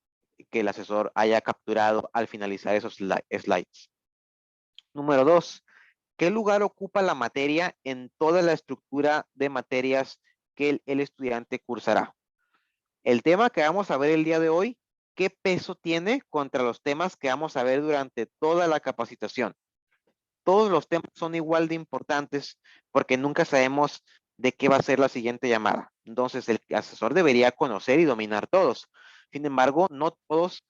que el asesor haya capturado al finalizar esos slides? Número 2, ¿qué lugar ocupa la materia en toda la estructura de materias que el estudiante cursará? El tema que vamos a ver el día de hoy, ¿qué peso tiene contra los temas que vamos a ver durante toda la capacitación? Todos los temas son igual de importantes porque nunca sabemos de qué va a ser la siguiente llamada. Entonces, el asesor debería conocer y dominar todos. Sin embargo, no todos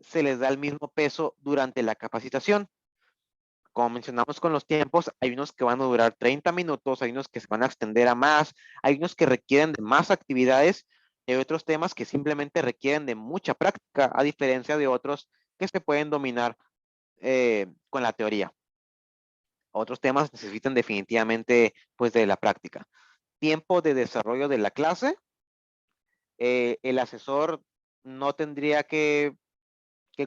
se les da el mismo peso durante la capacitación. Como mencionamos con los tiempos, hay unos que van a durar 30 minutos, hay unos que se van a extender a más, hay unos que requieren de más actividades y hay otros temas que simplemente requieren de mucha práctica, a diferencia de otros que se pueden dominar con la teoría. Otros temas necesitan definitivamente pues de la práctica. Tiempo de desarrollo de la clase. El asesor no tendría que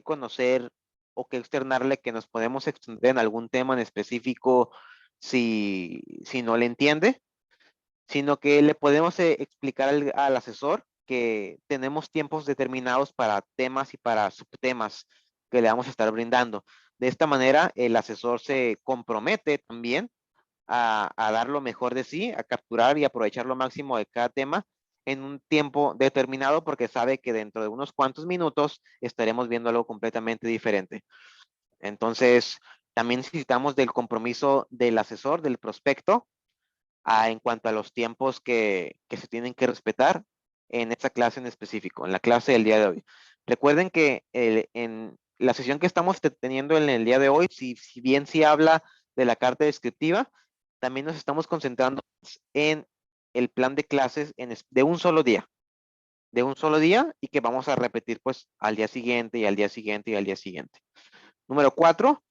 conocer o que externarle que nos podemos extender en algún tema en específico si no le entiende, sino que le podemos explicar al asesor que tenemos tiempos determinados para temas y para subtemas que le vamos a estar brindando. De esta manera, el asesor se compromete también a dar lo mejor de sí, a capturar y aprovechar lo máximo de cada tema en un tiempo determinado porque sabe que dentro de unos cuantos minutos estaremos viendo algo completamente diferente. Entonces, también necesitamos del compromiso del asesor, del prospecto, en cuanto a los tiempos que se tienen que respetar en esta clase en específico, en la clase del día de hoy. Recuerden que en la sesión que estamos teniendo en el día de hoy, si bien sí habla de la carta descriptiva, también nos estamos concentrando en el plan de clases de un solo día. De un solo día y que vamos a repetir pues al día siguiente y al día siguiente y al día siguiente. Número 4,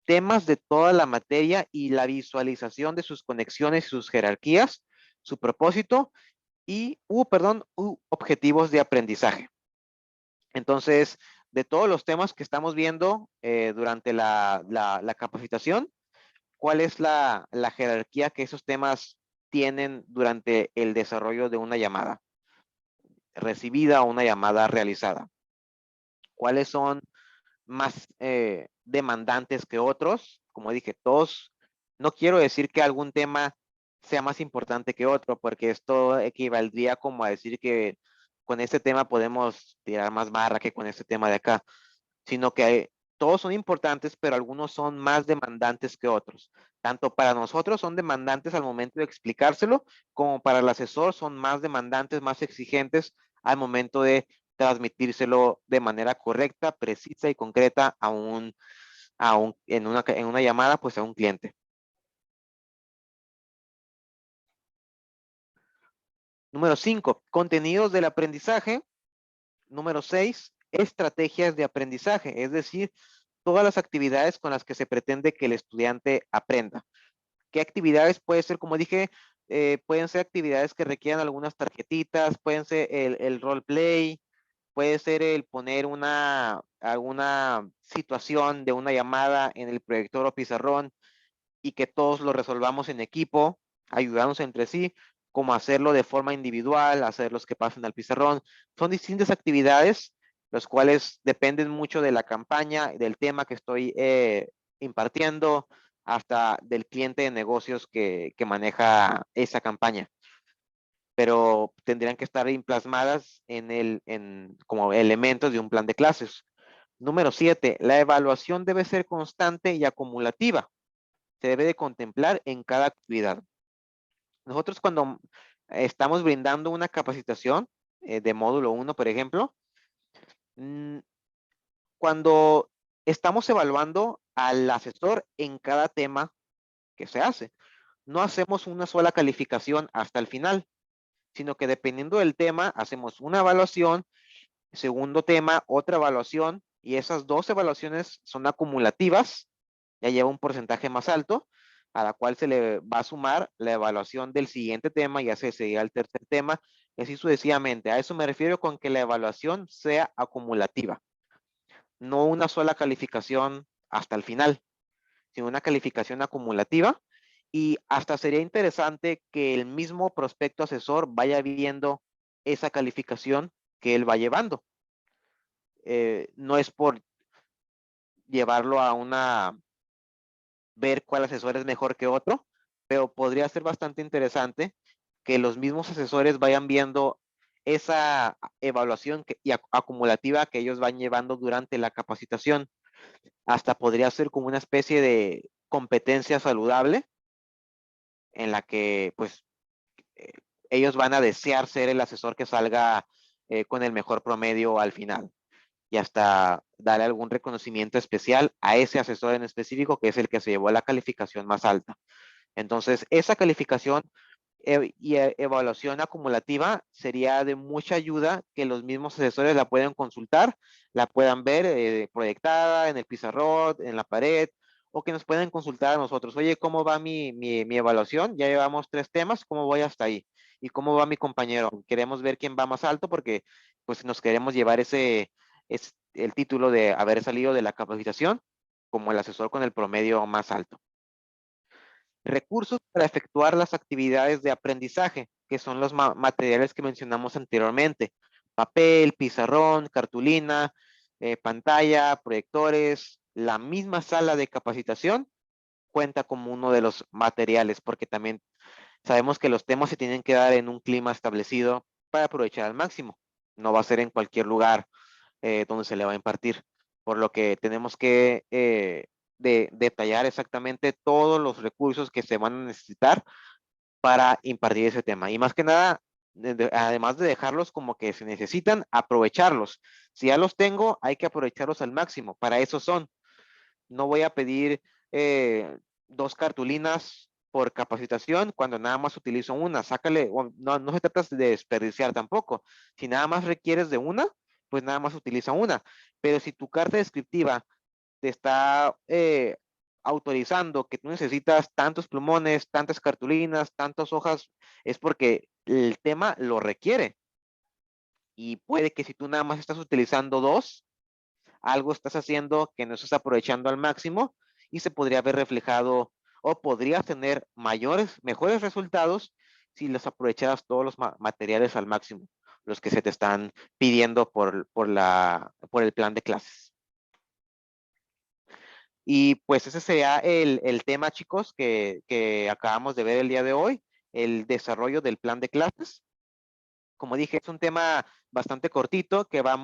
temas de toda la materia y la visualización de sus conexiones y sus jerarquías, su propósito y, objetivos de aprendizaje. Entonces, de todos los temas que estamos viendo durante la capacitación, ¿cuál es la jerarquía que esos temas tienen durante el desarrollo de una llamada recibida o una llamada realizada? ¿Cuáles son más demandantes que otros? Como dije, todos, no quiero decir que algún tema sea más importante que otro, porque esto equivaldría como a decir que con este tema podemos tirar más barra que con este tema de acá, sino que todos son importantes, pero algunos son más demandantes que otros. Tanto para nosotros son demandantes al momento de explicárselo, como para el asesor son más demandantes, más exigentes al momento de transmitírselo de manera correcta, precisa y concreta en una llamada, pues a un cliente. Número 5, contenidos del aprendizaje. Número 6, estrategias de aprendizaje, es decir, todas las actividades con las que se pretende que el estudiante aprenda. ¿Qué actividades puede ser? Como dije, pueden ser actividades que requieran algunas tarjetitas, pueden ser el role play, puede ser el poner alguna situación de una llamada en el proyector o pizarrón y que todos lo resolvamos en equipo, ayudarnos entre sí, como hacerlo de forma individual, hacer los que pasen al pizarrón. Son distintas actividades, los cuales dependen mucho de la campaña, del tema que estoy impartiendo, hasta del cliente de negocios que maneja esa campaña. Pero tendrían que estar plasmadas como elementos de un plan de clases. Número 7, la evaluación debe ser constante y acumulativa. Se debe de contemplar en cada actividad. Nosotros cuando estamos brindando una capacitación de módulo 1, por ejemplo, cuando estamos evaluando al asesor en cada tema que se hace, no hacemos una sola calificación hasta el final, sino que dependiendo del tema, hacemos una evaluación, Segundo tema, otra evaluación, y esas 2 evaluaciones son acumulativas, ya lleva un porcentaje más alto, a la cual se le va a sumar la evaluación del siguiente tema, ya se seguirá el tercer tema, y así sucesivamente. A eso me refiero con que la evaluación sea acumulativa, no una sola calificación hasta el final, sino una calificación acumulativa, y hasta sería interesante que el mismo prospecto asesor vaya viendo esa calificación que él va llevando. No es por llevarlo a ver cuál asesor es mejor que otro, pero podría ser bastante interesante que los mismos asesores vayan viendo esa evaluación acumulativa que ellos van llevando durante la capacitación. Hasta podría ser como una especie de competencia saludable en la que pues eh, ellos van a desear ser el asesor que salga con el mejor promedio al final, y hasta darle algún reconocimiento especial a ese asesor en específico que es el que se llevó la calificación más alta. Entonces, esa calificación y evaluación acumulativa sería de mucha ayuda, que los mismos asesores la puedan consultar, la puedan ver proyectada en el pizarrón, en la pared, o que nos puedan consultar a nosotros. Oye, ¿cómo va mi evaluación? Ya llevamos 3 temas, ¿cómo voy hasta ahí? ¿Y cómo va mi compañero? Queremos ver quién va más alto porque pues nos queremos llevar el título de haber salido de la capacitación como el asesor con el promedio más alto. Recursos para efectuar las actividades de aprendizaje, que son los materiales que mencionamos anteriormente. Papel, pizarrón, cartulina, pantalla, proyectores. La misma sala de capacitación cuenta como uno de los materiales, porque también sabemos que los temas se tienen que dar en un clima establecido para aprovechar al máximo. No va a ser en cualquier lugar donde se le va a impartir, por lo que tenemos que detallar exactamente todos los recursos que se van a necesitar para impartir ese tema. Y más que nada, además de dejarlos como que se necesitan, aprovecharlos. Si ya los tengo, hay que aprovecharlos al máximo. Para eso son. No voy a pedir 2 cartulinas por capacitación cuando nada más utilizo una. Sácale, no se trata de desperdiciar tampoco. Si nada más requieres de una, pues nada más utiliza una. Pero si tu carta descriptiva te está autorizando que tú necesitas tantos plumones, tantas cartulinas, tantas hojas, es porque el tema lo requiere. Y puede que si tú nada más estás utilizando 2, algo estás haciendo que no estás aprovechando al máximo, y se podría ver reflejado, o podrías tener mejores resultados si los aprovecharas todos los materiales al máximo, los que se te están pidiendo por el plan de clases. Y pues ese sería el tema, chicos, que acabamos de ver el día de hoy, el desarrollo del plan de clases. Como dije, es un tema bastante cortito que va